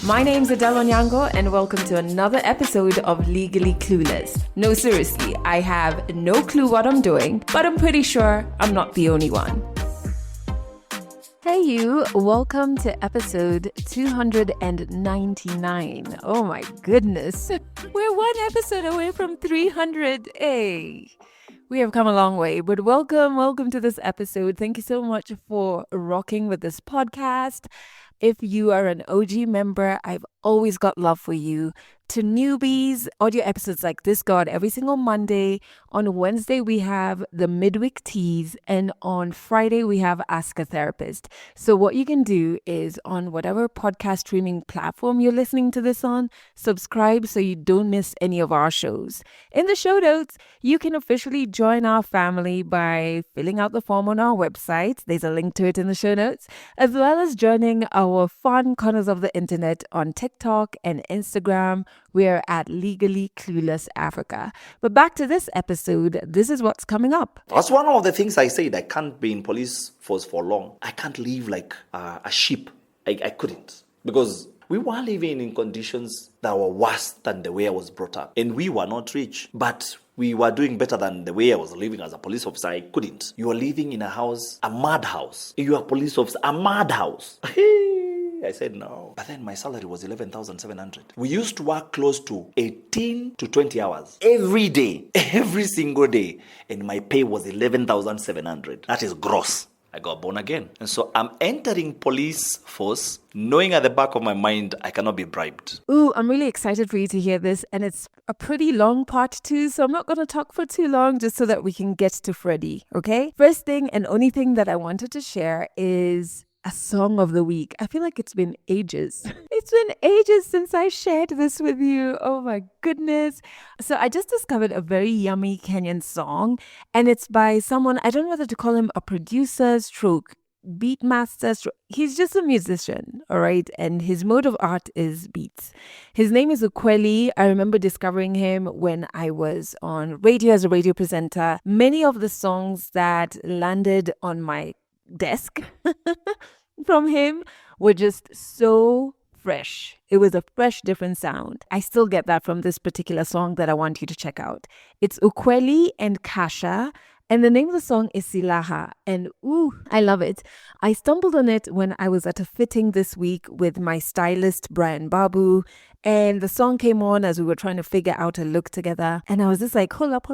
My name's Adele Onyango, and welcome to another episode of Legally Clueless. No, seriously, I have no clue what I'm doing, but I'm pretty sure I'm not the only one. Hey you, welcome to episode 299. Oh my goodness, we're one episode away from 300. Hey, we have come a long way, but welcome to this episode. Thank you so much for rocking with this podcast. If you are an OG member, I've always got love for you. To newbies, audio episodes like this go out every single Monday. On Wednesday, we have the midweek teas, and on Friday, we have Ask a Therapist. So what you can do is on whatever podcast streaming platform you're listening to this on, subscribe so you don't miss any of our shows. In the show notes, you can officially join our family by filling out the form on our website. There's a link to it in the show notes, as well as joining our fun corners of the internet on TikTok and Instagram. We're at Legally Clueless Africa. But back to this episode, this is what's coming up. That's one of the things I said. I can't be in police force for long. I can't live like a sheep. I couldn't. Because we were living in conditions that were worse than the way I was brought up. And we were not rich. But we were doing better than the way I was living as a police officer. I couldn't. You are living in a house, a mad house. You are a police officer, a mad house. I said no. But then my salary was 11,700. We used to work close to 18 to 20 hours every day, every single day. And my pay was 11,700. That is gross. I got born again. And so I'm entering police force, knowing at the back of my mind, I cannot be bribed. Ooh, I'm really excited for you to hear this. And it's a pretty long part too. So I'm not going to talk for too long just so that we can get to Freddie. Okay? First thing and only thing that I wanted to share is a song of the week. I feel like it's been ages. It's been ages since I shared this with you. Oh my goodness. So I just discovered a very yummy Kenyan song, and it's by someone, I don't know whether to call him a producer stroke beatmaster. He's just a musician, all right? And his mode of art is beats. His name is Ukweli. I remember discovering him when I was on radio as a radio presenter. Many of the songs that landed on my desk from him were just so fresh. It was a fresh, different sound. I still get that from this particular song that I want you to check out. It's Ukweli and Kasha, and the name of the song is Silaha. And ooh, I love it. I stumbled on it when I was at a fitting this week with my stylist, Brian Babu, and the song came on as we were trying to figure out a look together. And I was just like, hold up.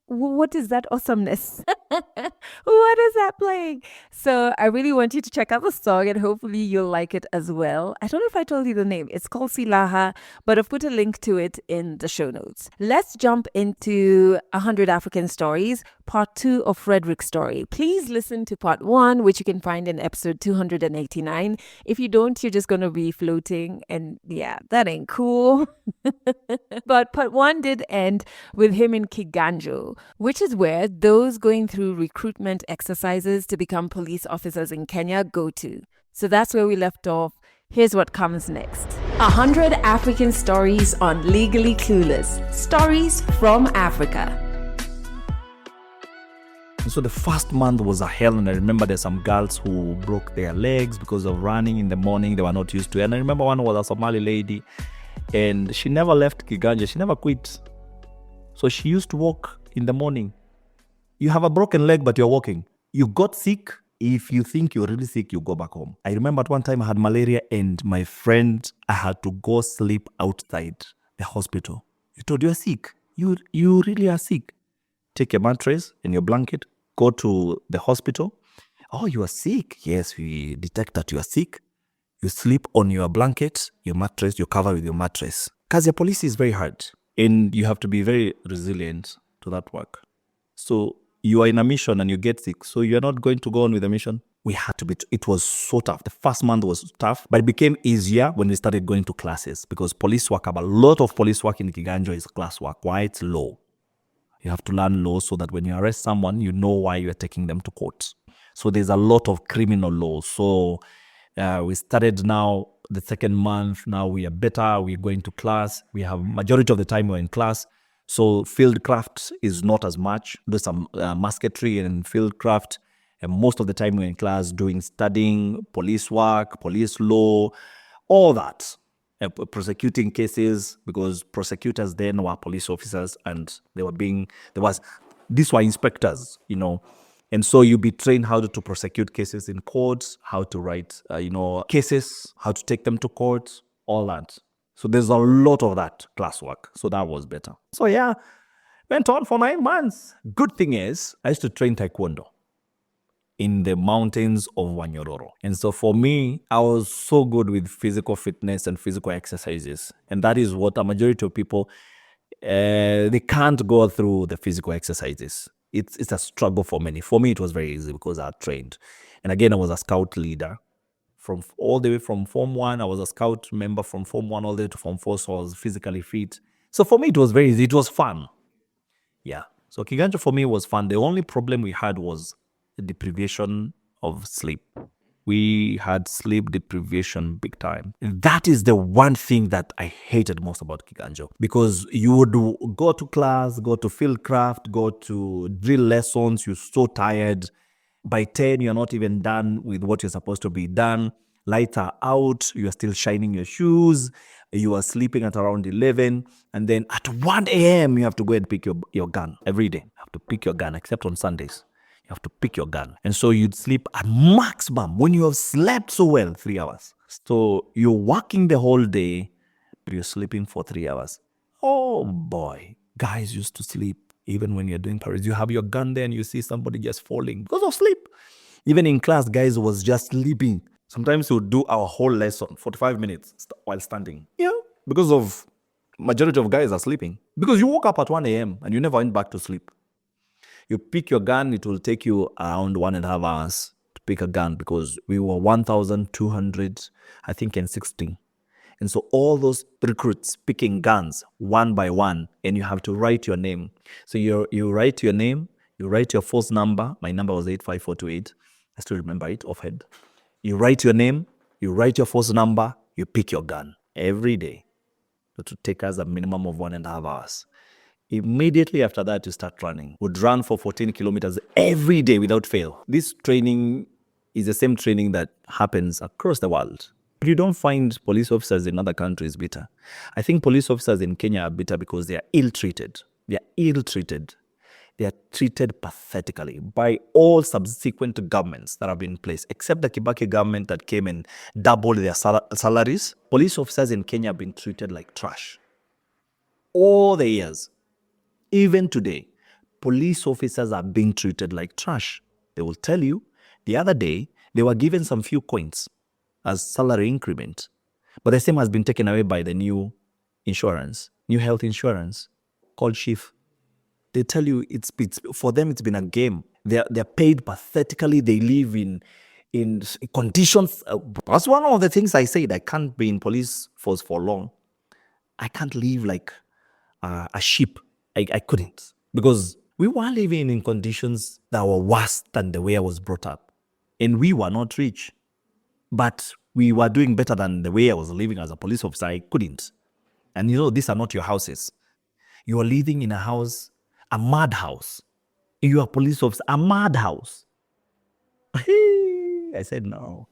What is that awesomeness? What is that playing? So I really want you to check out the song, and hopefully you'll like it as well. I don't know if I told you the name. It's called Silaha, but I've put a link to it in the show notes. Let's jump into 100 African Stories, part 2 of Fredrick's story. Please listen to part 1, which you can find in episode 289. If you don't, you're just going to be floating, and yeah, that ain't cool. But part 1 did end with him in Kiganjo, which is where those going through recruitment exercises to become police officers in Kenya go to. So that's where we left off. Here's what comes next. 100 African Stories on Legally Clueless. Stories from Africa. So the first month was a hell, and I remember there's some girls who broke their legs because of running in the morning. They were not used to it. And I remember one was a Somali lady, and she never left Kiganja. She never quit. So she used to walk in the morning. You have a broken leg, but you're walking. You got sick. If you think you're really sick, you go back home. I remember at one time I had malaria, and my friend, I had to go sleep outside the hospital. You told you're sick. You really are sick. Take your mattress and your blanket, go to the hospital. Oh, you are sick. Yes, we detect that you are sick. You sleep on your blanket, your mattress, you cover with your mattress. Because your police is very hard, and you have to be very resilient to that work. So you are in a mission and you get sick, so you're not going to go on with the mission. We had to be, it was so tough. The first month was tough, but it became easier when we started going to classes, because police work, a lot of police work in Kiganjo is class work. Why? It's law. You have to learn law so that when you arrest someone, you know why you're taking them to court. So there's a lot of criminal law. So we started now the second month. Now we are better. We're going to class. We have majority of the time we're in class. So field craft is not as much. There's some musketry and field craft. And most of the time we're in class studying police work, police law, all that. prosecuting cases, because prosecutors then were police officers and these were inspectors, and so you'll be trained how to prosecute cases in courts, how to write, cases, how to take them to court, all that. So there's a lot of that classwork. So that was better. So yeah, went on for 9 months. Good thing is, I used to train taekwondo in the mountains of Wanyororo. And so for me, I was so good with physical fitness and physical exercises. And that is what a majority of people, they can't go through the physical exercises. It's a struggle for many. For me, it was very easy because I trained. And again, I was a scout leader. From all the way from Form 1, I was a scout member from Form 1 all the way to Form 4, so I was physically fit. So for me, it was very easy. It was fun. Yeah. So Kiganja for me was fun. The only problem we had was the deprivation of sleep. We had sleep deprivation big time. That is the one thing that I hated most about Kiganjo, because you would go to class, go to field craft, go to drill lessons, you're so tired. By 10, you're not even done with what you're supposed to be done. Lights are out, you are still shining your shoes, you are sleeping at around 11, and then at 1 a.m., you have to go and pick your gun every day. You have to pick your gun, except on Sundays. You have to pick your gun. And so you'd sleep at maximum, when you have slept so well, 3 hours. So you're working the whole day, but you're sleeping for 3 hours. Oh boy, guys used to sleep even when you're doing parades. You have your gun there and you see somebody just falling because of sleep. Even in class, guys was just sleeping. Sometimes we'll do our whole lesson, 45 minutes while standing. Yeah, because of majority of guys are sleeping. Because you woke up at 1 a.m. and you never went back to sleep. You pick your gun, it will take you around 1.5 hours to pick a gun, because we were 1,200, I think, and 16. And so all those recruits picking guns one by one, and you have to write your name. So you write your name, you write your force number. My number was 85428. I still remember it offhand. You write your name, you write your force number, you pick your gun every day. It would take us a minimum of 1.5 hours. Immediately after that, you start running. Would run for 14 kilometers every day without fail. This training is the same training that happens across the world. You don't find police officers in other countries bitter. I think police officers in Kenya are bitter because they are ill-treated. They are ill-treated. They are treated pathetically by all subsequent governments that have been in place, except the Kibaki government that came and doubled their salaries. Police officers in Kenya have been treated like trash all the years. Even today, police officers are being treated like trash. They will tell you, the other day, they were given some few coins as salary increment, but the same has been taken away by the new health insurance called Chief. They tell you it's for them, it's been a game. They're paid pathetically. They live in conditions. That's one of the things I said. I can't be in police force for long. I can't live like a sheep. I couldn't, because we were living in conditions that were worse than the way I was brought up. And we were not rich, but we were doing better than the way I was living as a police officer. I couldn't. And these are not your houses. You are living in a house, a madhouse. You are a police officer, a madhouse. I said no.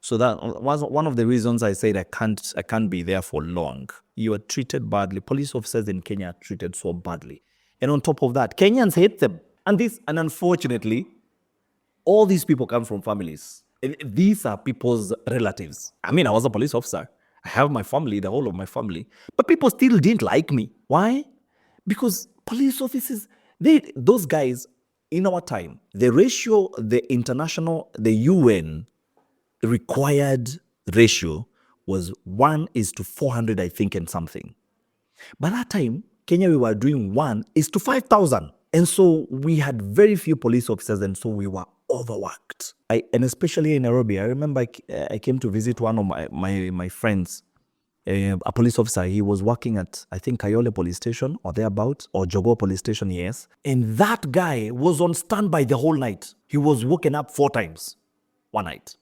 So that was one of the reasons I said I can't be there for long. You are treated badly. Police officers in Kenya are treated so badly. And on top of that, Kenyans hate them. And unfortunately, all these people come from families. These are people's relatives. I mean, I was a police officer. I have my family, the whole of my family. But people still didn't like me. Why? Because police officers, those guys, in our time, the ratio, the UN required ratio was 1:400, I think, and something. By that time, Kenya, we were doing 1:5,000. And so we had very few police officers, and so we were overworked. And especially in Nairobi, I remember I came to visit one of my friends, a police officer. He was working at, I think, Kayole police station or thereabouts, or Jogo police station, yes. And that guy was on standby the whole night. He was woken up 4 times one night.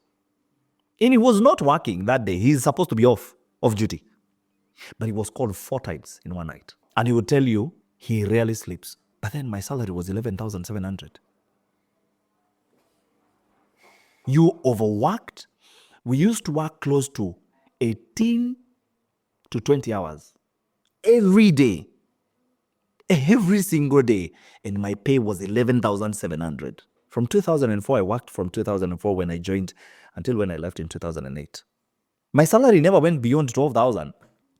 And he was not working that day. He's supposed to be off duty. But he was called 4 times in one night. And he would tell you he rarely sleeps. But then my salary was 11,700. You overworked. We used to work close to 18 to 20 hours every day, every single day. And my pay was 11,700. From 2004, I worked from 2004 when I joined until when I left in 2008. My salary never went beyond 12,000.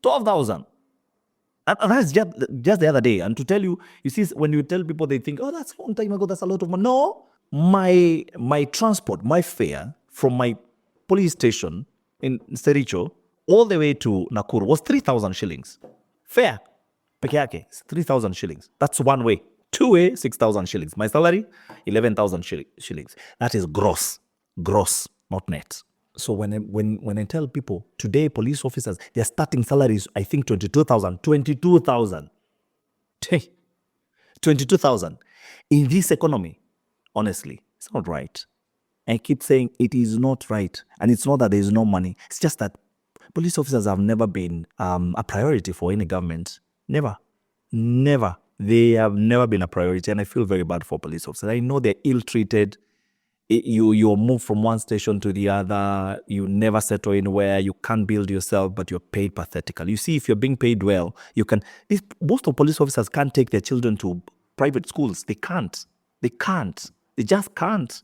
12,000. And that's just the other day. And to tell you, you see, when you tell people, they think, oh, that's a long time ago, that's a lot of money. No, my transport, my fare from my police station in Sericho all the way to Nakuru was 3,000 shillings. Fare, peke yake, 3,000 shillings. That's one way. Two way, 6,000 shillings. My salary, 11,000 shillings. That is gross, not net. So when I tell people today, police officers, their starting salaries, I think 22,000. 22,000. 22,000. In this economy, honestly, it's not right. I keep saying it is not right. And it's not that there is no money. It's just that police officers have never been a priority for any government. Never. They have never been a priority. And I feel very bad for police officers. I know they're ill-treated. You're moved from one station to the other. You never settle anywhere. You can't build yourself, but you're paid pathetically. You see, if you're being paid well, you can. Most of police officers can't take their children to private schools. They can't. They just can't.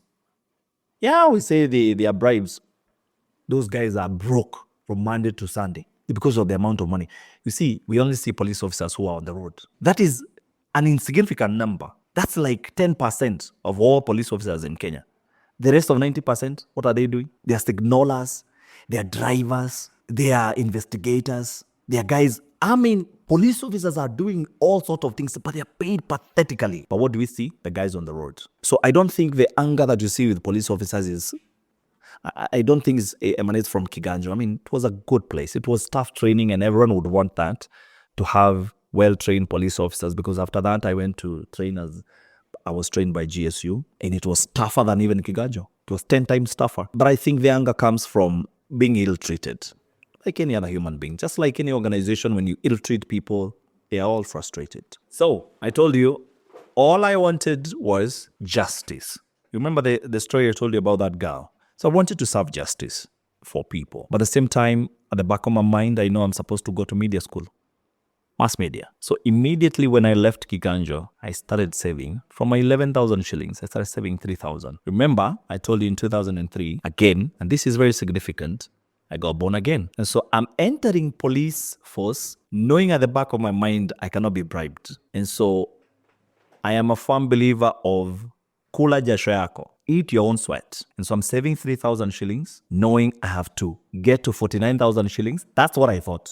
Yeah, we say they are bribes. Those guys are broke from Monday to Sunday because of the amount of money. You see, we only see police officers who are on the road. That is an insignificant number. That's like 10% of all police officers in Kenya. The rest of 90%, what are they doing? They are signalers, they are drivers, they are investigators, they are guys. I mean, police officers are doing all sorts of things, but they are paid pathetically. But what do we see? The guys on the road. So I don't think the anger that you see with police officers is, I don't think it emanates from Kiganjo. I mean, it was a good place. It was tough training, and everyone would want that, to have well-trained police officers, because after that I went to train I was trained by GSU, and it was tougher than even Kiganjo. It was 10 times tougher. But I think the anger comes from being ill-treated, like any other human being. Just like any organization, when you ill-treat people, they are all frustrated. So I told you, all I wanted was justice. You remember the story I told you about that girl? So I wanted to serve justice for people. But at the same time, at the back of my mind, I know I'm supposed to go to media school. Mass media. So immediately when I left Kiganjo, I started saving. From my 11,000 shillings, I started saving 3,000. Remember, I told you in 2003, again, and this is very significant, I got born again. And so I'm entering police force, knowing at the back of my mind, I cannot be bribed. And so I am a firm believer of kula jasho yako. Eat your own sweat. And so I'm saving 3,000 shillings, knowing I have to get to 49,000 shillings. That's what I thought,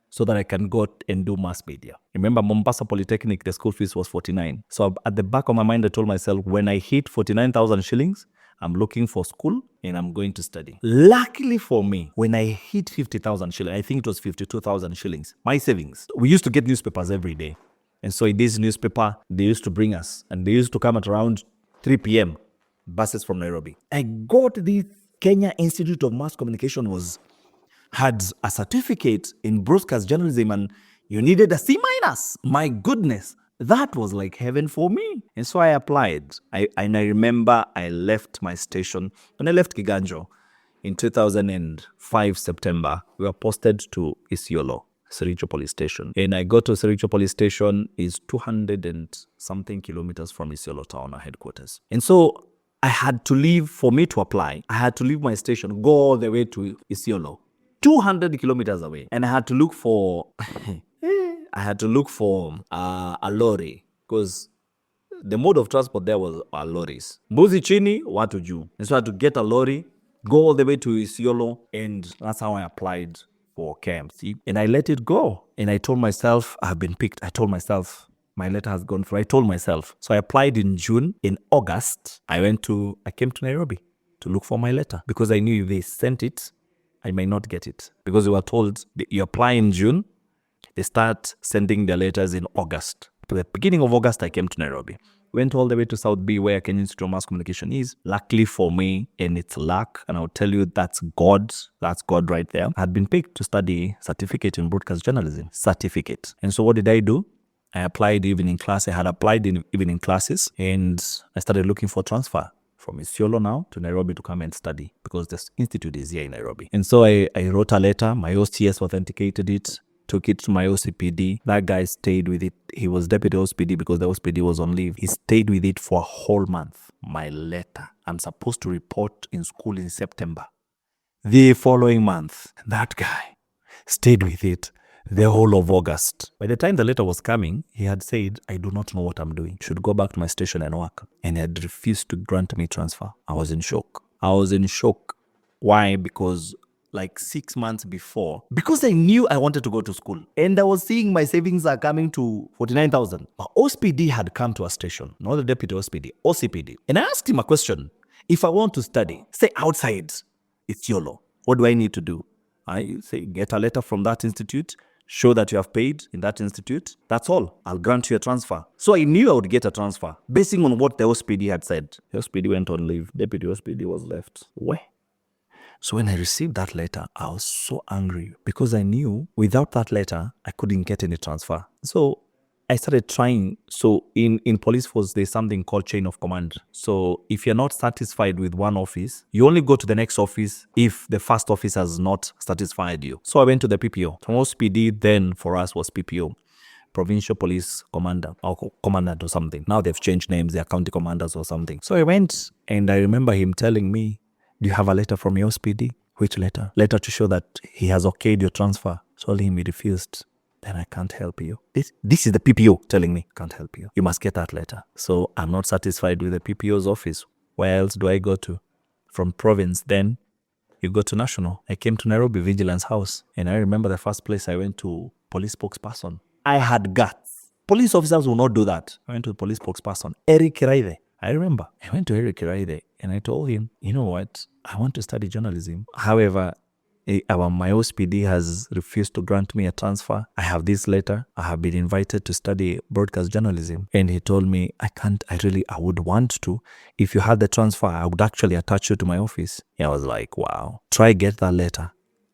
so that I can go and do mass media. Remember, Mombasa Polytechnic, the school fees was 49. So at the back of my mind, I told myself, when I hit 49,000 shillings, I'm looking for school and I'm going to study. Luckily for me, when I hit 50,000 shillings, I think it was 52,000 shillings, my savings. We used to get newspapers every day. And so in this newspaper, they used to bring us, and they used to come at around 3 p.m., buses from Nairobi. I got this Kenya Institute of Mass Communication had a certificate in broadcast journalism, and you needed a C-. My goodness, that was like heaven for me. And so I applied. I remember I left my station. When I left Kiganjo in 2005 September, we were posted to Isiolo, Sericho Police Station. And I got to Sericho Police Station, is 200 and something kilometers from Isiolo town, our headquarters. And so I had to leave, for me to apply, I had to leave my station, go all the way to Isiolo, 200 kilometers away. And I had to look for a lorry, because the mode of transport there was lorries. Mbuzi chini, watu juu. And so I had to get a lorry, go all the way to Isiolo, and that's how I applied for KMC. And I let it go. And I told myself, I have been picked. I told myself, my letter has gone through. I told myself. So I applied in June. In August, I came to Nairobi to look for my letter, because I knew if they sent it, I might not get it. Because we were told, you apply in June, they start sending their letters in August. At the beginning of August, I came to Nairobi. Went all the way to South B, where Kenya Institute of Mass Communication is. Luckily for me, and it's luck, and I'll tell you, that's God. That's God right there. I had been picked to study certificate in broadcast journalism. Certificate. And so what did I do? I applied evening class. I had applied in evening classes, and I started looking for transfer from Isiolo now to Nairobi to come and study because this institute is here in Nairobi. And so I wrote a letter. My OCS authenticated it, took it to my OCPD. That guy stayed with it. He was deputy OCPD because the OCPD was on leave. He stayed with it for a whole month. My letter. I'm supposed to report in school in September. The following month, that guy stayed with it the whole of August. By the time the letter was coming, he had said, I do not know what I'm doing. Should go back to my station and work. And he had refused to grant me transfer. I was in shock. Why? Because like 6 months before, because I knew I wanted to go to school and I was seeing my savings are coming to 49,000. My OCPD had come to a station, not the deputy OCPD, OCPD. And I asked him a question. If I want to study, say outside, it's YOLO. What do I need to do? I say, get a letter from that institute, show that you have paid in that institute. That's all. I'll grant you a transfer. So I knew I would get a transfer basing on what the OCPD had said. The OCPD went on leave. Deputy OCPD was left. Where? So when I received that letter, I was so angry because I knew without that letter, I couldn't get any transfer. So I started trying. So in police force, there's something called chain of command. So if you're not satisfied with one office, you only go to the next office if the first office has not satisfied you. So I went to the PPO. So OCPD then for us was PPO. Provincial Police Commander or Commandant or something. Now they've changed names. They're county commanders or something. So I went and I remember him telling me, do you have a letter from your OCPD? Which letter? Letter to show that he has okayed your transfer. Told him he refused. Then I can't help you. This is the PPO telling me, can't help you. You must get that letter. So I'm not satisfied with the PPO's office. Where else do I go to? From province, then you go to national. I came to Nairobi Vigilance House. And I remember the first place I went to, police spokesperson. I had guts. Police officers will not do that. I went to the police spokesperson, Eric Kiraide. I remember. I went to Eric Kiraide and I told him, you know what? I want to study journalism. However, my OCPD has refused to grant me a transfer. I have this letter. I have been invited to study broadcast journalism. And he told me, I would want to. If you had the transfer, I would actually attach you to my office. I was like, wow, try get that letter.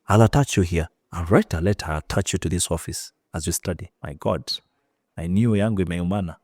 I'll attach you here. I'll write a letter, I'll attach you to this office as you study. My God, I knew yangu imeumana.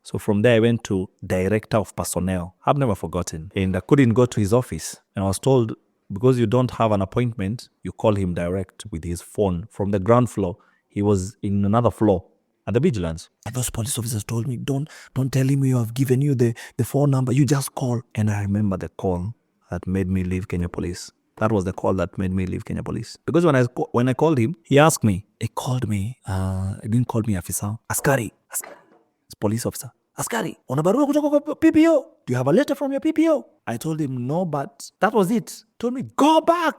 So from there, I went to Director of Personnel. I've never forgotten. And I couldn't go to his office. And I was told, because you don't have an appointment, you call him direct with his phone. From the ground floor, he was in another floor at the vigilance. And those police officers told me, don't tell him you have given you the phone number. You just call. And I remember the call that made me leave Kenya Police. That was the call that made me leave Kenya Police. Because when I called him, he asked me. He called me. He didn't call me Afisa. Askari. It's police officer. Askari, una barua kutoka kwa PPO? Do you have a letter from your PPO? I told him no, but that was it. He told me, go back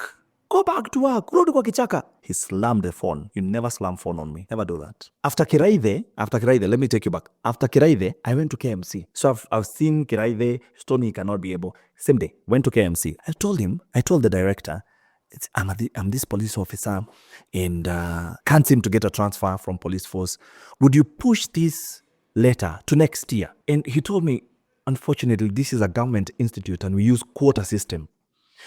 to work. Rudi kwa kichaka. He slammed the phone. You never slam phone on me. Never do that. After Kiraide, let me take you back. After Kiraide, I went to KMC. So I've seen Kiraide, Stony cannot be able. Same day, went to KMC. I told the director, I'm this police officer and can't seem to get a transfer from police force. Would you push this letter to next year? And he told me, unfortunately, this is a government institute and we use quota system.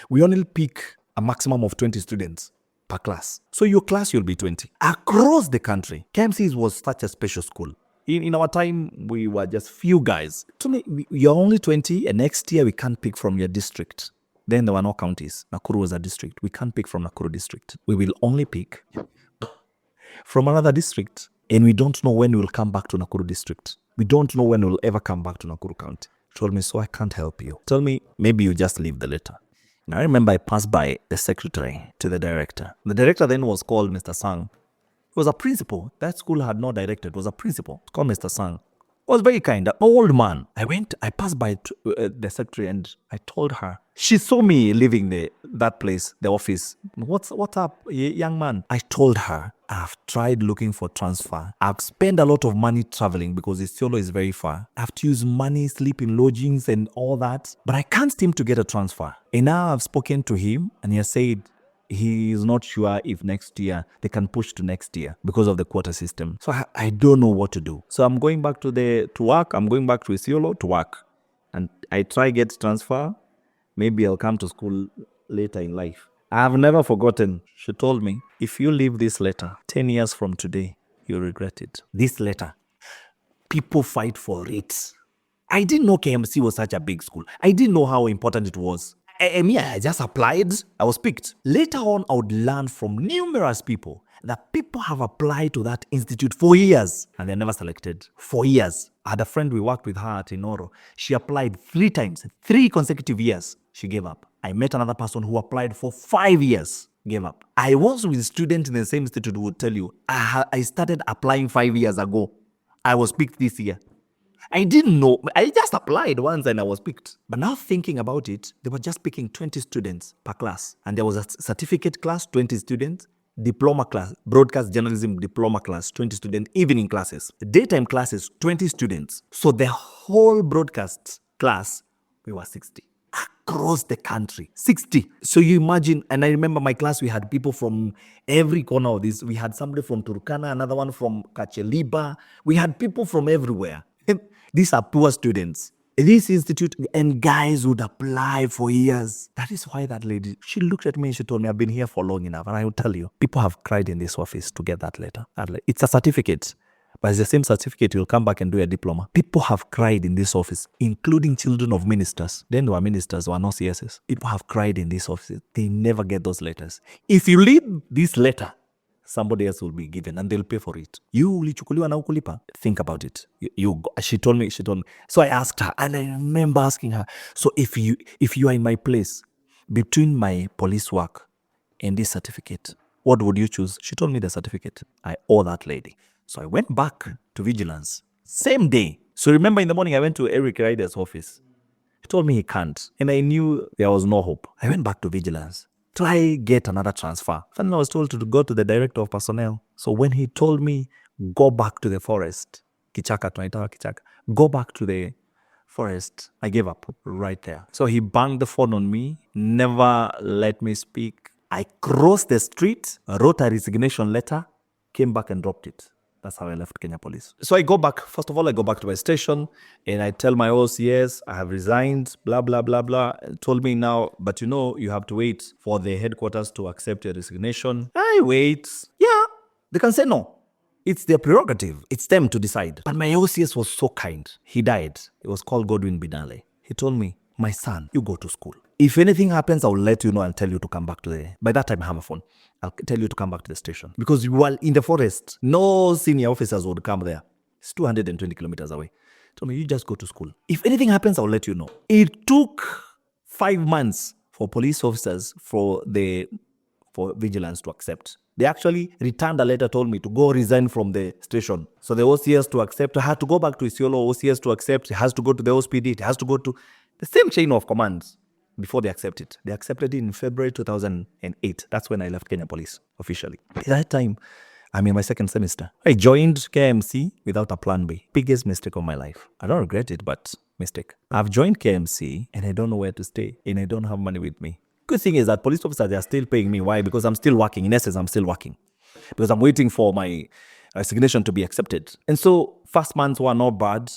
We only pick a maximum of 20 students per class. So your class, you'll be 20. Across the country, KMC was such a special school. In our time, we were just few guys. To me, you're only 20 and next year we can't pick from your district. Then there were no counties. Nakuru was a district. We can't pick from Nakuru district. We will only pick from another district. And we don't know when we will come back to Nakuru district. We don't know when we will ever come back to Nakuru county. He told me, so I can't help you. Told me, maybe you just leave the letter. And I remember I passed by the secretary to the director. The director then was called Mr. Sang. He was a principal. That school had no director. It was a principal. It's called Mr. Sang. He was very kind, an old man. I passed by the secretary and I told her. She saw me leaving that place, the office. What's up, young man? I told her, I've tried looking for transfer. I've spent a lot of money traveling because Isiolo is very far. I have to use money, sleep in lodgings and all that. But I can't seem to get a transfer. And now I've spoken to him and he has said, he is not sure if next year they can push to next year because of the quota system. So I don't know what to do. So I'm going back to work. I'm going back to Isiolo to work. And I try get transfer. Maybe I'll come to school later in life. I have never forgotten. She told me, if you leave this letter 10 years from today, you'll regret it. This letter, people fight for it. I didn't know KMC was such a big school. I didn't know how important it was. I just applied. I was picked. Later on, I would learn from numerous people that people have applied to that institute for years and they're never selected. For years. I had a friend, we worked with her at Inoro. She applied 3 times, 3 consecutive years. She gave up. I met another person who applied for 5 years. Gave up. I was with students in the same institute who would tell you, I started applying 5 years ago. I was picked this year. I didn't know. I just applied once and I was picked. But now thinking about it, they were just picking 20 students per class. And there was a certificate class, 20 students, diploma class, broadcast journalism diploma class, 20 students, evening classes, daytime classes, 20 students. So the whole broadcast class, we were 60. Across the country, 60. So you imagine, and I remember my class, we had people from every corner of this. We had somebody from Turkana, another one from Kacheliba. We had people from everywhere. These are poor students. This institute, and guys would apply for years. That is why that lady, she looked at me and she told me, I've been here for long enough. And I will tell you, people have cried in this office to get that letter. It's a certificate, but it's the same certificate. You'll come back and do a diploma. People have cried in this office, including children of ministers. Then there were ministers, there were no CSs. People have cried in this office. They never get those letters. If you read this letter, somebody else will be given and they'll pay for it. You ulichukuliwa na ukulipa. Think about it. She told me. So I asked her, and I remember asking her, so if you are in my place, between my police work and this certificate, what would you choose? She told me the certificate. I owe that lady. So I went back to vigilance. Same day. So remember in the morning I went to Eric Ryder's office. He told me he can't. And I knew there was no hope. I went back to vigilance. Try get another transfer. Finally, I was told to go to the director of personnel. So when he told me, go back to the forest, Kichaka, tunaitawa Kichaka, go back to the forest, I gave up right there. So he banged the phone on me, never let me speak. I crossed the street, wrote a resignation letter, came back and dropped it. That's how I left Kenya Police. So I go back. First of all, I go back to my station and I tell my OCS, I have resigned, blah, blah, blah, blah. Told me now, but you have to wait for the headquarters to accept your resignation. I wait. Yeah, they can say no. It's their prerogative. It's them to decide. But my OCS was so kind. He died. It was called Godwin Binale. He told me, my son, you go to school. If anything happens, I'll let you know and tell you to come back to by that time I have a phone. I'll tell you to come back to the station. Because while in the forest, no senior officers would come there. It's 220 kilometers away. He told me, you just go to school. If anything happens, I'll let you know. It took 5 months for police officers for vigilance to accept. They actually returned a letter, told me to go resign from the station. So the OCS to accept, I had to go back to Isiolo, OCS to accept, it has to go to the OSPD, it has to go to the same chain of commands before they accept it. They accepted it in February 2008. That's when I left Kenya Police officially. At that time, I'm in my second semester. I joined KMC without a plan B. Biggest mistake of my life. I don't regret it, but mistake. I've joined KMC and I don't know where to stay and I don't have money with me. Good thing is that police officers, they are still paying me. Why? Because I'm still working. In essence, I'm still working. Because I'm waiting for my resignation to be accepted. And so first months were not bad.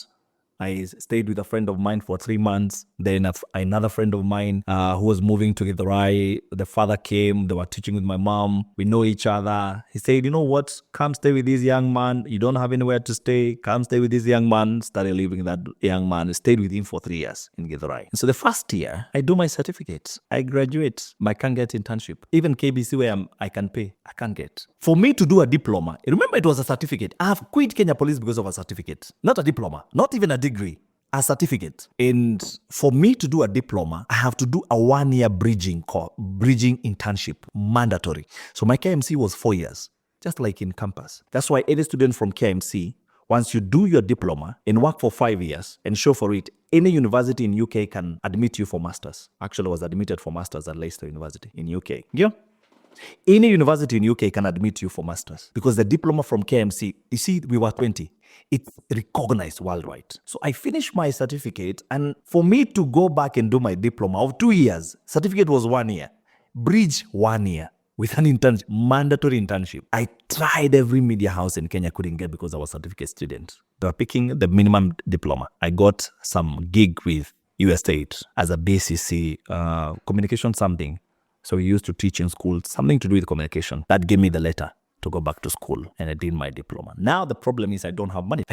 I stayed with a friend of mine for 3 months. Then another friend of mine who was moving to Githurai, the father came. They were teaching with my mom. We know each other. He said, you know what? Come stay with this young man. You don't have anywhere to stay. Come stay with this young man. Started living with that young man. I stayed with him for 3 years in Githurai. And so the first year, I do my certificate. I graduate. I can't get internship. Even KBC where I can pay, I can't get. For me to do a diploma, remember it was a certificate. I have quit Kenya Police because of a certificate. Not a diploma. Not even a degree. A certificate. And for me to do a diploma, I have to do a 1-year bridging internship, mandatory. So my KMC was 4 years, just like in campus. That's why any student from KMC, once you do your diploma and work for 5 years and show for it, any university in UK can admit you for masters. Actually, I was admitted for masters at Leicester University in UK. Yeah. Any university in UK can admit you for masters because the diploma from KMC, you see, we were 20. It's recognized worldwide. So I finished my certificate, and for me to go back and do my diploma of 2 years, certificate was 1 year, bridge 1 year with an internship, mandatory internship. I tried every media house in Kenya, couldn't get because I was a certificate student. They were picking the minimum diploma. I got some gig with US State as a BCC, communication something. So we used to teach in school, something to do with communication. That gave me the letter to go back to school, and I did my diploma. Now the problem is I don't have money.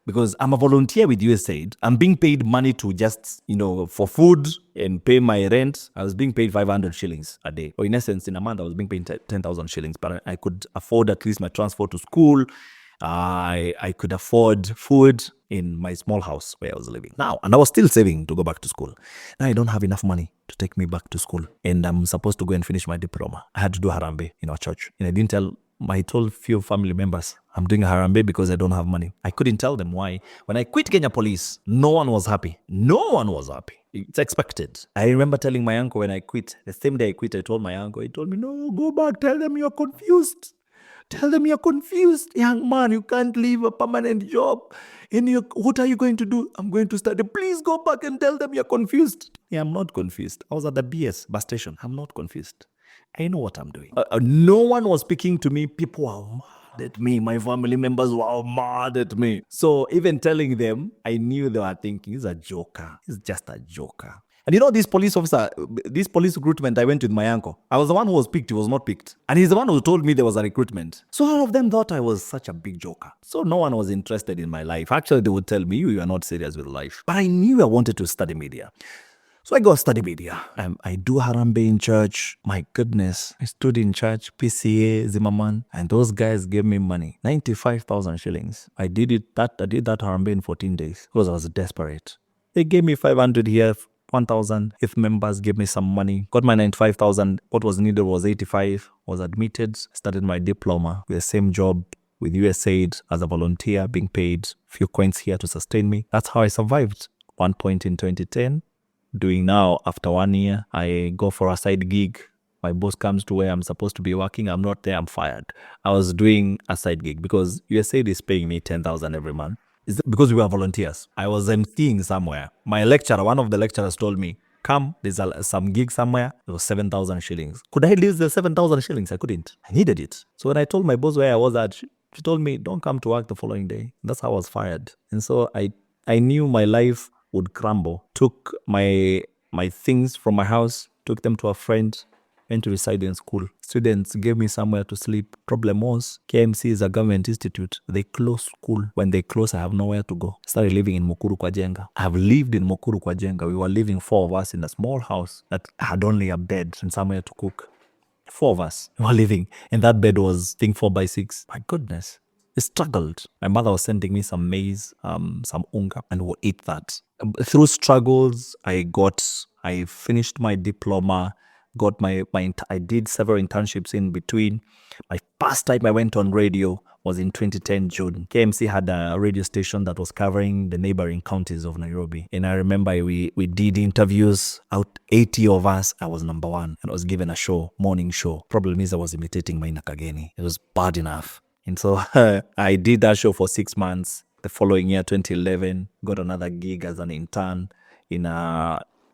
because I'm a volunteer with USAID. I'm being paid money to just, for food and pay my rent. I was being paid 500 shillings a day. Or in essence, in a month, I was being paid 10,000 shillings. But I could afford at least my transport to school. I could afford food in my small house where I was living now, and I was still saving to go back to school. Now I don't have enough money to take me back to school, and I'm supposed to go and finish my diploma. I had to do harambe in our church, and I told few family members I'm doing a harambe because I don't have money. I couldn't tell them why. When I quit Kenya Police, no one was happy. No one was happy. It's expected. I remember telling my uncle when I quit, the same day I quit, I told my uncle, he told me, no, go back, tell them you're confused. Tell them you're confused, young man. You can't leave a permanent job. What are you going to do? I'm going to study. Please go back and tell them you're confused. Yeah, I'm not confused. I was at the bus station. I'm not confused. I know what I'm doing. No one was speaking to me. People were mad at me. My family members were mad at me. So even telling them, I knew they were thinking, he's a joker. He's just a joker. And this police recruitment, I went with my uncle. I was the one who was picked, he was not picked. And he's the one who told me there was a recruitment. So all of them thought I was such a big joker. So no one was interested in my life. Actually, they would tell me, you are not serious with life. But I knew I wanted to study media. So I go study media. I do harambe in church. My goodness. I stood in church, PCA, Zimmerman, and those guys gave me money. 95,000 shillings. I did that harambe in 14 days because I was desperate. They gave me 500 here, 1,000. If members gave me some money, got my 95,000. What was needed was 85. Was admitted, started my diploma with the same job with USAID as a volunteer, being paid few coins here to sustain me. That's how I survived. One point in 2010, doing now after 1 year, I go for a side gig. My boss comes to where I'm supposed to be working. I'm not there, I'm fired. I was doing a side gig because USAID is paying me 10,000 every month. It's because we were volunteers. I was emceeing somewhere. My lecturer, one of the lecturers told me, come, there's some gig somewhere. It was 7,000 shillings. Could I lose the 7,000 shillings? I couldn't. I needed it. So when I told my boss where I was at, she told me, don't come to work the following day. That's how I was fired. And so I knew my life would crumble. Took my things from my house, took them to a friend, went to reside in school. Students gave me somewhere to sleep. Problem was, KMC is a government institute. They close school. When they close, I have nowhere to go. Started living in Mukuru kwa Jenga. I have lived in Mukuru kwa Jenga. We were living 4 of us in a small house that had only a bed and somewhere to cook. 4 of us were living, and that bed was, I think, 4x6. My goodness. I struggled. My mother was sending me some maize, some unga, and we'll eat that. Through struggles, I finished my diploma, I did several internships in between. My first time I went on radio was in 2010 June. KMC had a radio station that was covering the neighboring counties of Nairobi. And I remember we did interviews. Out 80 of us, I was number 1. And I was given a show, morning show. Problem is I was imitating Maina Kageni. It was bad enough. And so I did that show for 6 months. The following year, 2011, got another gig as an intern in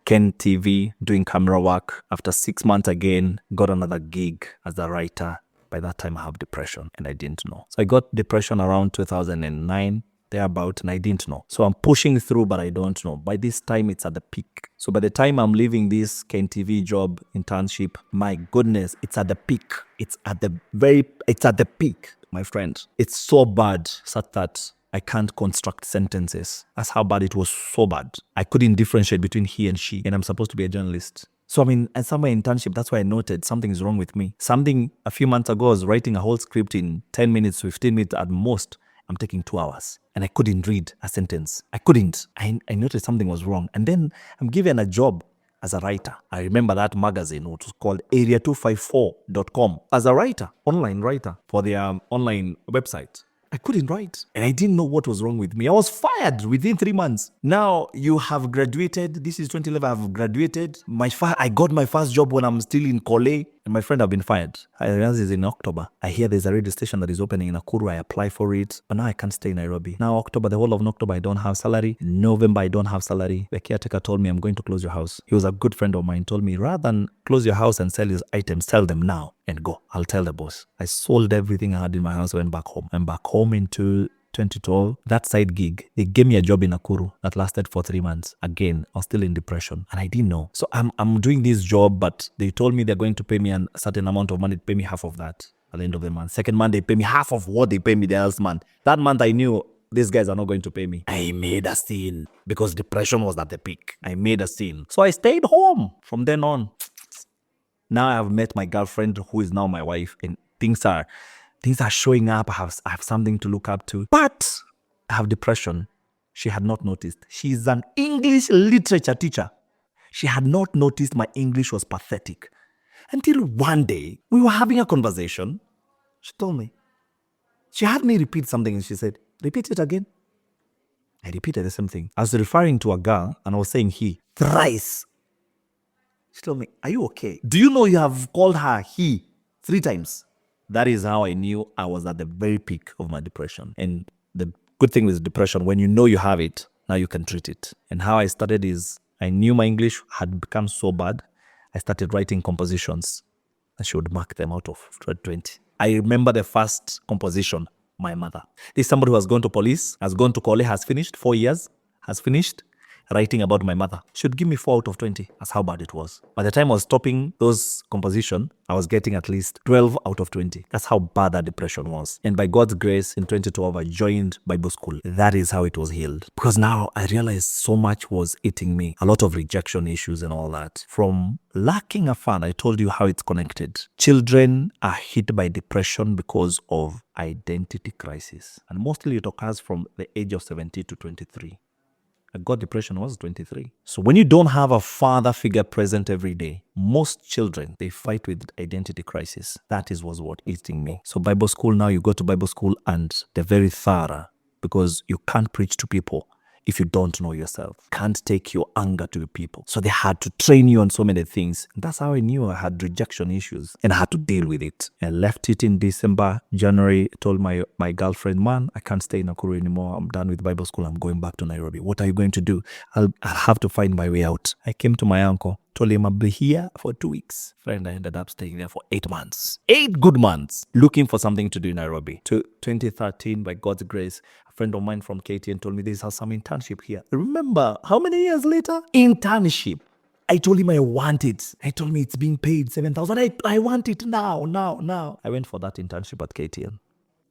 Ken TV doing camera work. After 6 months again, got another gig as a writer. By that time, I have depression and I didn't know. So I got depression around 2009, thereabout, and I didn't know. So I'm pushing through, but I don't know. By this time, it's at the peak. So by the time I'm leaving this Ken TV job, internship, my goodness, it's at the peak. It's at the peak, my friend. It's so bad, such that I can't construct sentences. That's how bad it was. So bad. I couldn't differentiate between he and she, and I'm supposed to be a journalist. So in somewhere internship, that's why I noted something's wrong with me. Something a few months ago, I was writing a whole script in 10 minutes, 15 minutes at most. I'm taking 2 hours. And I couldn't read a sentence. I couldn't. I noticed something was wrong. And then I'm given a job as a writer. I remember that magazine, which was called area254.com, as a writer, online writer for their online website. I couldn't write. And I didn't know what was wrong with me. I was fired within 3 months. Now you have graduated. This is 2011. I've graduated. I got my first job when I'm still in Kole. And my friend have been fired. I realized it's in October. I hear there's a radio station that is opening in Nakuru. I apply for it. But now I can't stay in Nairobi. Now October, the whole of October, I don't have salary. In November, I don't have salary. The caretaker told me, I'm going to close your house. He was a good friend of mine. Told me, rather than close your house and sell his items, sell them now and go. I'll tell the boss. I sold everything I had in my house, went back home. I'm back home into 2012, that side gig, they gave me a job in Nakuru that lasted for 3 months. Again, I was still in depression and I didn't know. So I'm doing this job, but they told me they're going to pay me a certain amount of money, pay me half of that at the end of the month. Second month, they pay me half of what they pay me the last month. That month, I knew these guys are not going to pay me. I made a scene because depression was at the peak. I made a scene. So I stayed home. From then on, now I have met my girlfriend, who is now my wife, and things are showing up. I have something to look up to. But I have depression. She had not noticed. She's an English literature teacher. She had not noticed my English was pathetic. Until one day, we were having a conversation. She told me. She had me repeat something and she said, repeat it again. I repeated the same thing. I was referring to a girl and I was saying he thrice. She told me, are you okay? Do you know you have called her he 3 times? That is how I knew I was at the very peak of my depression. And the good thing with depression, when you know you have it, now you can treat it. And how I started is, I knew my English had become so bad, I started writing compositions. And she would mark them out of 20. I remember the first composition, my mother. This is somebody who has gone to police, has gone to college, has finished 4 years, has finished writing about my mother. She would give me 4 out of 20. That's how bad it was. By the time I was stopping those composition, I was getting at least 12 out of 20. That's how bad that depression was. And by God's grace, in 2012, I joined Bible school. That is how it was healed. Because now I realized so much was eating me. A lot of rejection issues and all that. From lacking a fan, I told you how it's connected. Children are hit by depression because of identity crisis. And mostly it occurs from the age of 17 to 23. I got depression when I was 23. So when you don't have a father figure present every day, most children, they fight with identity crisis. That is was what eating me. So Bible school, now you go to Bible school and they're very thorough because you can't preach to people if you don't know yourself. Can't take your anger to the people. So they had to train you on so many things. That's how I knew I had rejection issues and I had to deal with it. I left it in December. January, I told my girlfriend, man, I can't stay in Nakuru anymore. I'm done with Bible school. I'm going back to Nairobi. What are you going to do? I'll have to find my way out. I came to my uncle. Told him I'll be here for 2 weeks. Friend, I ended up staying there for 8 months. 8 good months. Looking for something to do in Nairobi. To 2013, by God's grace, a friend of mine from KTN told me this has some internship here. Remember, how many years later? Internship. I told him I want it. I told me it's being paid 7,000. I want it now. I went for that internship at KTN.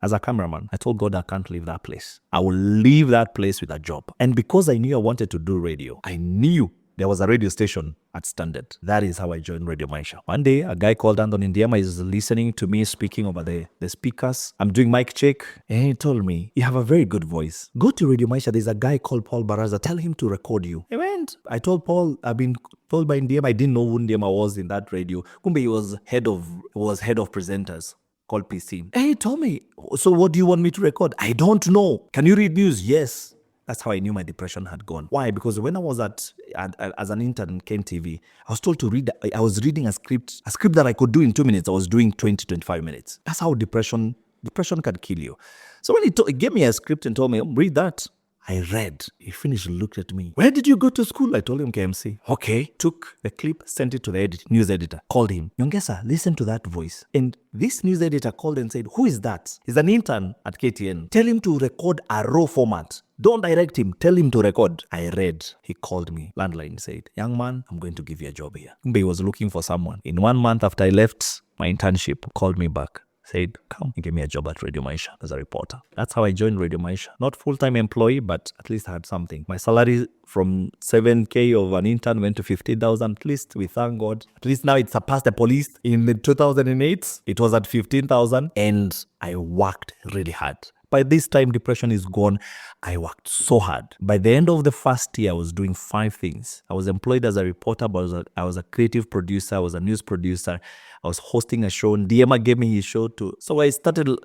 As a cameraman, I told God I can't leave that place. I will leave that place with a job. And because I knew I wanted to do radio, I knew there was a radio station at Standard. That is how I joined Radio Maisha. One day, a guy called Andon Indiama is listening to me speaking over the speakers. I'm doing mic check. And he told me, you have a very good voice. Go to Radio Maisha. There's a guy called Paul Baraza. Tell him to record you. I went. I told Paul, I've been told by Indiama. I didn't know who Indiama was in that radio. Kumbe, he was head of presenters. Called PC. And he told me, so what do you want me to record? I don't know. Can you read news? Yes. That's how I knew my depression had gone. Why? Because when I was as an intern in KMTV, I was told to read. I was reading a script that I could do in 2 minutes. I was doing 20, 25 minutes. That's how depression can kill you. So when he gave me a script and told me, read that, I read. He finished, looked at me. Where did you go to school? I told him KMC. Okay. Took the clip, sent it to the news editor. Called him. Nyongesa, listen to that voice. And this news editor called and said, who is that? He's an intern at KTN. Tell him to record a raw format. Don't direct him. Tell him to record. I read. He called me. Landline said, young man, I'm going to give you a job here. He was looking for someone. In 1 month after I left my internship, called me back. Said, come and give me a job at Radio Maisha as a reporter. That's how I joined Radio Maisha. Not full-time employee, but at least I had something. My salary from 7K of an intern went to 15,000. At least we thank God. At least now it surpassed the police. In 2008, it was at 15,000 and I worked really hard. By this time, depression is gone. I worked so hard. By the end of the first year, I was doing 5 things. I was employed as a reporter, but I was a creative producer. I was a news producer. I was hosting a show. Ndiema gave me his show too. So I started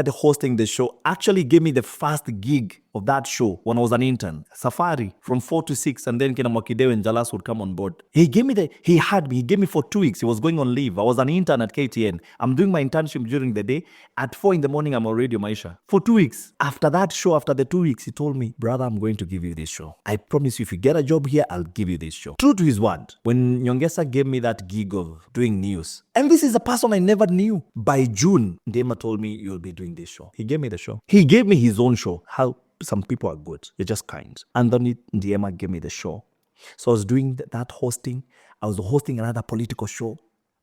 hosting the show. Actually gave me the first gig of that show when I was an intern. Safari from 4 to 6, and then Kina Mwakidewe and Jalas would come on board. He gave me for 2 weeks. He was going on leave. I was an intern at KTN. I'm doing my internship during the day. At 4 in the morning, I'm on Radio Maisha. For 2 weeks. After that show, after the 2 weeks, he told me, brother, I'm going to give you this show. I promise you, if you get a job here, I'll give you this show. True to his word. When Nyongesa gave me that gig of doing news, and this is a person I never knew. By June, Ndema told me, you'll be doing this show. He gave me the show. He gave me his own show. How some people are good. They're just kind. And then Ndiema gave me the show. So I was doing that hosting. I was hosting another political show.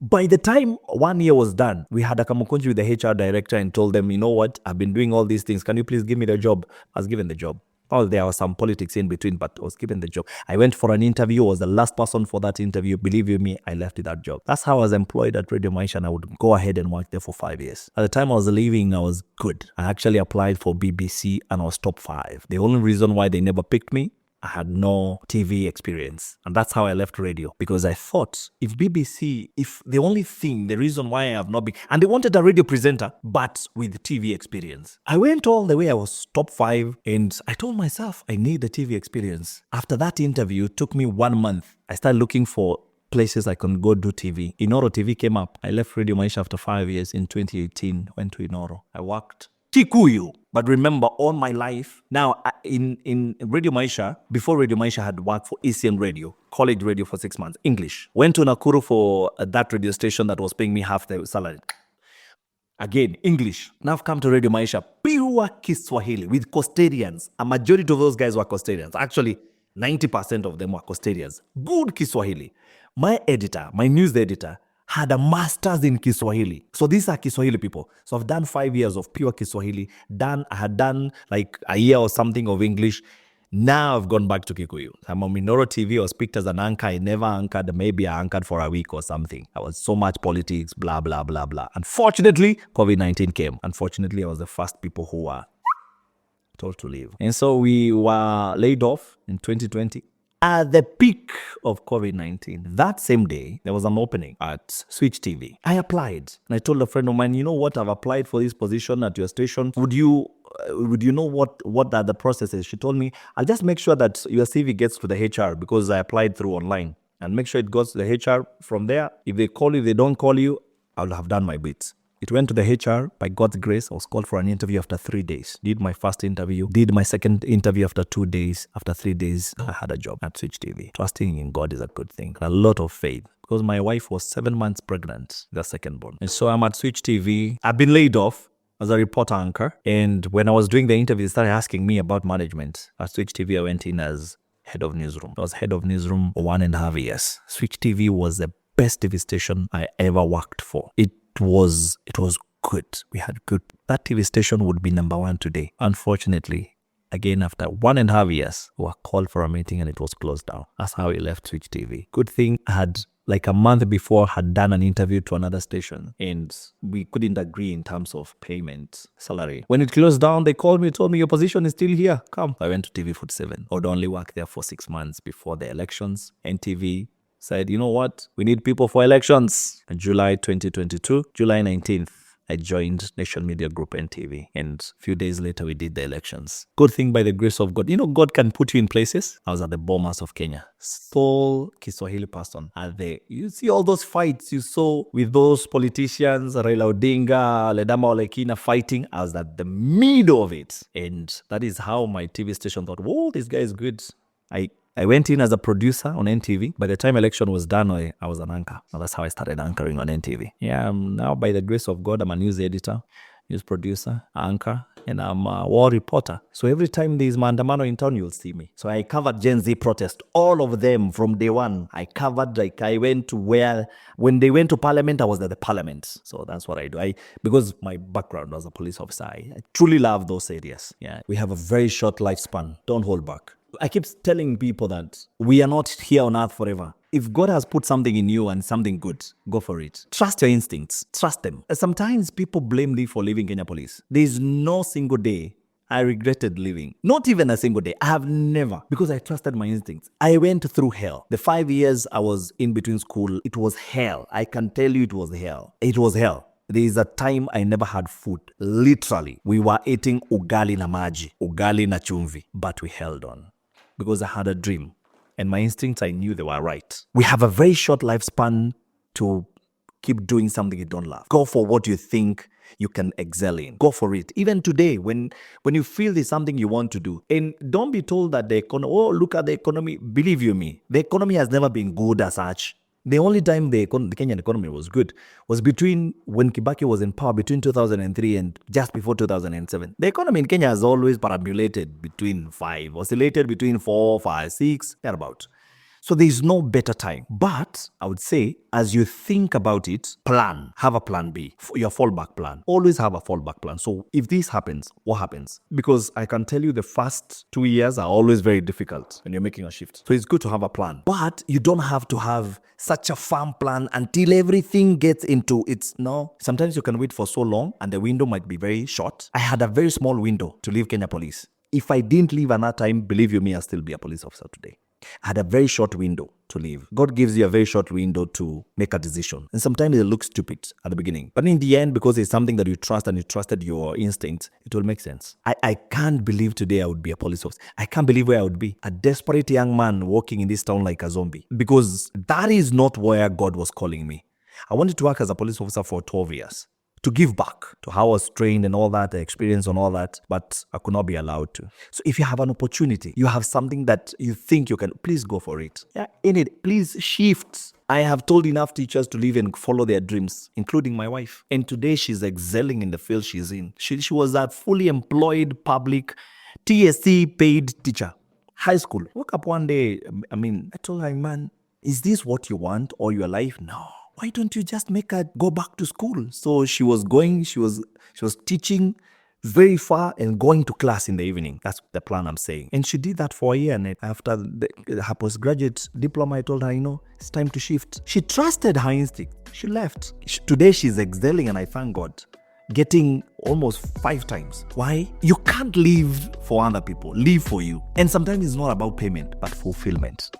By the time 1 year was done, we had a kamukunji with the HR director and told them, you know what, I've been doing all these things. Can you please give me the job? I was given the job. Oh, there was some politics in between, but I was given the job. I went for an interview, was the last person for that interview. Believe you me, I left with that job. That's how I was employed at Radio Maisha, and I would go ahead and work there for 5 years. At the time I was leaving, I was good. I actually applied for BBC and I was top 5. The only reason why they never picked me, I had no TV experience. And that's how I left radio. Because I thought, if BBC, if the only thing, the reason why I have not been, and they wanted a radio presenter, but with TV experience. I went all the way, I was top 5, and I told myself, I need the TV experience. After that interview, it took me 1 month. I started looking for places I can go do TV. Inoro TV came up. I left Radio Maisha after 5 years in 2018, went to Inoro. I worked Kikuyu. But remember, all my life, now in Radio Maisha, before Radio Maisha, I had worked for ECN Radio, college radio for 6 months, English. Went to Nakuru for that radio station that was paying me half the salary. Again, English. Now I've come to Radio Maisha, pure Kiswahili with Costarians. A majority of those guys were Costarians. Actually, 90% of them were Costarians. Good Kiswahili. My editor, my news editor, had a master's in Kiswahili. So these are Kiswahili people. So I've done 5 years of pure Kiswahili. I had done like a year or something of English. Now I've gone back to Kikuyu. I'm on Minoro TV. I was picked as an anchor. I never anchored. Maybe I anchored for a week or something. I was so much politics, blah, blah, blah, blah. Unfortunately, COVID-19 came. Unfortunately, I was the first people who were told to leave. And so we were laid off in 2020. At the peak of COVID-19, that same day, there was an opening at Switch TV. I applied and I told a friend of mine, you know what, I've applied for this position at your station. Would you know what are the processes? She told me, I'll just make sure that your CV gets to the HR because I applied through online, and make sure it goes to the HR from there. If they call you, if they don't call you, I'll have done my bit. It went to the HR. By God's grace, I was called for an interview after 3 days. Did my first interview. Did my second interview after 2 days. After 3 days, I had a job at Switch TV. Trusting in God is a good thing. A lot of faith. Because my wife was 7 months pregnant, the second born. And so I'm at Switch TV. I've been laid off as a reporter anchor. And when I was doing the interview, they started asking me about management. At Switch TV, I went in as head of newsroom. I was head of newsroom for 1.5 years. Switch TV was the best TV station I ever worked for. It was good. We had good. That TV station would be number 1 today. Unfortunately, again, after 1.5 years, we were called for a meeting and it was closed down. That's how we left Switch TV. Good thing I had, like a month before, had done an interview to another station and we couldn't agree in terms of payment, salary. When it closed down, they called me, told me your position is still here. Come. I went to TV47. I would only work there for 6 months before the elections. NTV said, you know what? We need people for elections. In July 2022, July 19th, I joined Nation Media Group NTV. And a few days later, we did the elections. Good thing by the grace of God. You know, God can put you in places. I was at the Bomas of Kenya. Sole Kiswahili person. You see all those fights you saw with those politicians, Raila Odinga, Ledama Olekina fighting. I was at the middle of it. And that is how my TV station thought, whoa, this guy is good. I went in as a producer on NTV. By the time election was done, I was an anchor. Now that's how I started anchoring on NTV. Yeah, now by the grace of God, I'm a news editor, news producer, anchor, and I'm a war reporter. So every time there's maandamano in town, you'll see me. So I covered Gen Z protest, all of them from day one. I covered, I went to when they went to parliament, I was at the parliament. So that's what I do. Because my background was a police officer, I truly love those areas. Yeah, we have a very short lifespan. Don't hold back. I keep telling people that we are not here on earth forever. If God has put something in you and something good, go for it. Trust your instincts. Trust them. Sometimes people blame me for leaving Kenya Police. There's no single day I regretted leaving. Not even a single day. I have never. Because I trusted my instincts. I went through hell. The 5 years I was in between school, it was hell. I can tell you it was hell. It was hell. There is a time I never had food. Literally. We were eating ugali na maji. Ugali na chumvi. But we held on. Because I had a dream. And my instincts, I knew they were right. We have a very short lifespan to keep doing something you don't love. Go for what you think you can excel in. Go for it. Even today, when you feel there's something you want to do. And don't be told that the economy, oh, look at the economy. Believe you me, the economy has never been good as such. The only time the Kenyan economy was good was between when Kibaki was in power, between 2003 and just before 2007. The economy in Kenya has always perambulated between 5, oscillated between 4, 5, 6, thereabout. So there is no better time. But I would say, as you think about it, plan. Have a plan B, your fallback plan. Always have a fallback plan. So if this happens, what happens? Because I can tell you the first 2 years are always very difficult when you're making a shift. So it's good to have a plan. But you don't have to have such a firm plan until everything gets into its. No. Sometimes you can wait for so long and the window might be very short. I had a very small window to leave Kenya Police. If I didn't leave at that time, believe you me, I'll still be a police officer today. I had a very short window to leave. God gives you a very short window to make a decision. And sometimes it looks stupid at the beginning. But in the end, because it's something that you trust and you trusted your instinct, it will make sense. I can't believe today I would be a police officer. I can't believe where I would be. A desperate young man walking in this town like a zombie. Because that is not where God was calling me. I wanted to work as a police officer for 12 years. To give back to how I was trained and all that, the experience and all that, but I could not be allowed to. So if you have an opportunity, you have something that you think you can, please go for it. Yeah, in it, please shift. I have told enough teachers to live and follow their dreams, including my wife. And today she's excelling in the field she's in. She was a fully employed public TSC paid teacher. High school. Woke up one day, I told her, man, is this what you want all your life? No. Why don't you just make her go back to school? So she was teaching very far and going to class in the evening. That's the plan I'm saying. And she did that for a year. And after her postgraduate diploma, I told her, it's time to shift. She trusted her instinct. She left. Today she's excelling and I thank God. Getting almost 5 times. Why? You can't live for other people. Live for you. And sometimes it's not about payment, but fulfillment.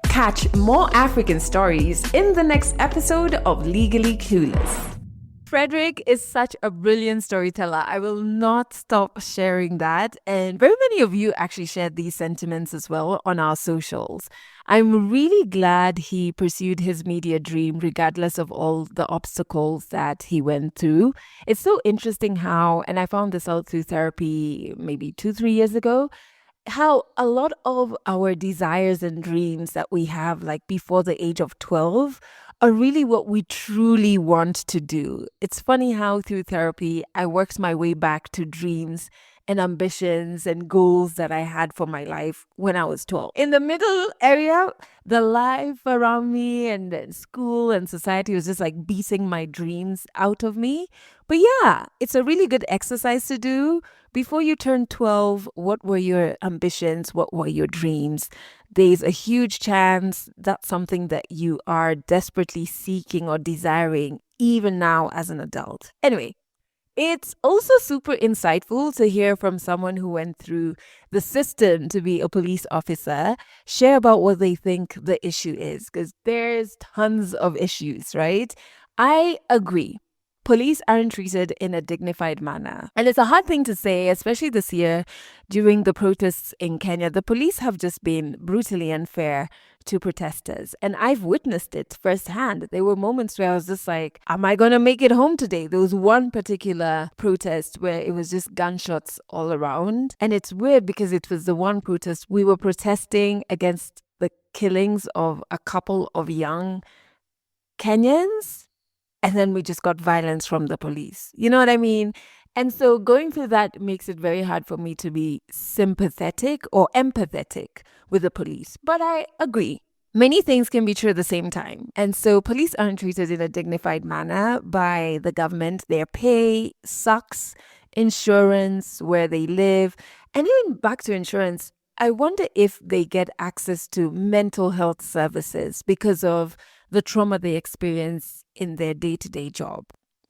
Catch more African stories in the next episode of Legally Clueless. Fredrick is such a brilliant storyteller. I will not stop sharing that. And very many of you actually shared these sentiments as well on our socials. I'm really glad he pursued his media dream regardless of all the obstacles that he went through. It's so interesting how, and I found this out through therapy maybe 2-3 years ago, how a lot of our desires and dreams that we have like before the age of 12 are really what we truly want to do. It's funny how through therapy, I worked my way back to dreams and ambitions and goals that I had for my life when I was 12. In the middle area, the life around me and school and society was just like beating my dreams out of me. But yeah, it's a really good exercise to do. Before you turn 12, what were your ambitions? What were your dreams? There's a huge chance that's something that you are desperately seeking or desiring even now as an adult. Anyway, it's also super insightful to hear from someone who went through the system to be a police officer share about what they think the issue is, because there's tons of issues, right? I agree. Police aren't treated in a dignified manner. And it's a hard thing to say, especially this year during the protests in Kenya. The police have just been brutally unfair to protesters. And I've witnessed it firsthand. There were moments where I was just like, am I going to make it home today? There was one particular protest where it was just gunshots all around. And it's weird because it was the one protest we were protesting against the killings of a couple of young Kenyans. And then we just got violence from the police. You know what I mean? And so going through that makes it very hard for me to be sympathetic or empathetic with the police. But I agree. Many things can be true at the same time. And so police aren't treated in a dignified manner by the government. Their pay sucks, insurance, where they live. And even back to insurance, I wonder if they get access to mental health services because of the trauma they experience in their day-to-day job.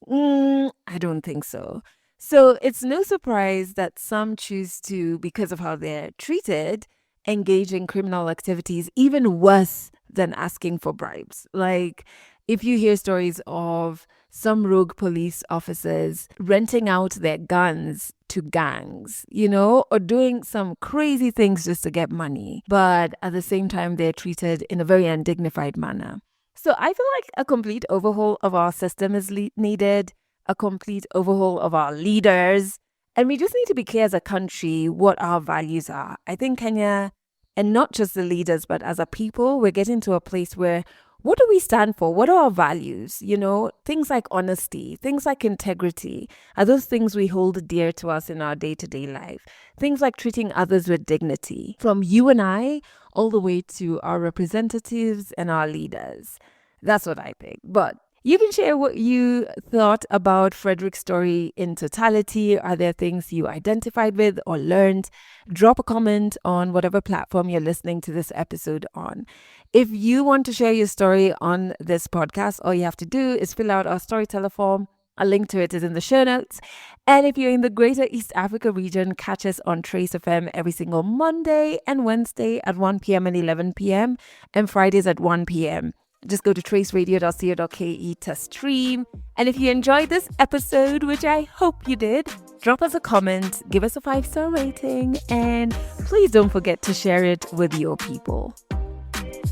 I don't think so. So it's no surprise that some choose to, because of how they're treated, engage in criminal activities even worse than asking for bribes. Like if you hear stories of some rogue police officers renting out their guns to gangs, or doing some crazy things just to get money, but at the same time, they're treated in a very undignified manner. So I feel like a complete overhaul of our system is needed, a complete overhaul of our leaders. And we just need to be clear as a country what our values are. I think Kenya, and not just the leaders, but as a people, we're getting to a place where What do we stand for? What are our values? You know, things like honesty, things like integrity. Are those things we hold dear to us in our day to day life? Things like treating others with dignity, from you and I all the way to our representatives and our leaders. That's what I think. But you can share what you thought about Fredrick's story in totality. Are there things you identified with or learned? Drop a comment on whatever platform you're listening to this episode on. If you want to share your story on this podcast, all you have to do is fill out our storyteller form. A link to it is in the show notes. And if you're in the greater East Africa region, catch us on Trace FM every single Monday and Wednesday at 1 p.m. and 11 p.m. and Fridays at 1 p.m. Just go to traceradio.co.ke to stream. And if you enjoyed this episode, which I hope you did, drop us a comment, give us a 5-star rating, and please don't forget to share it with your people.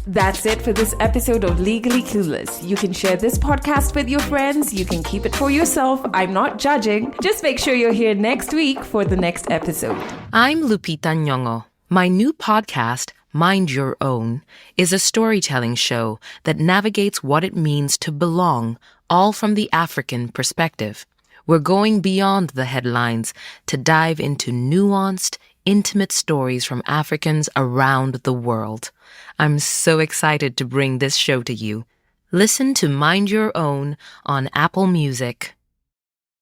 That's it for this episode of Legally Clueless. You can share this podcast with your friends. You can keep it for yourself. I'm not judging. Just make sure you're here next week for the next episode. I'm Lupita Nyong'o. My new podcast, Mind Your Own, is a storytelling show that navigates what it means to belong, all from the African perspective. We're going beyond the headlines to dive into nuanced, intimate stories from Africans around the world. I'm so excited to bring this show to you. Listen to Mind Your Own on Apple Music.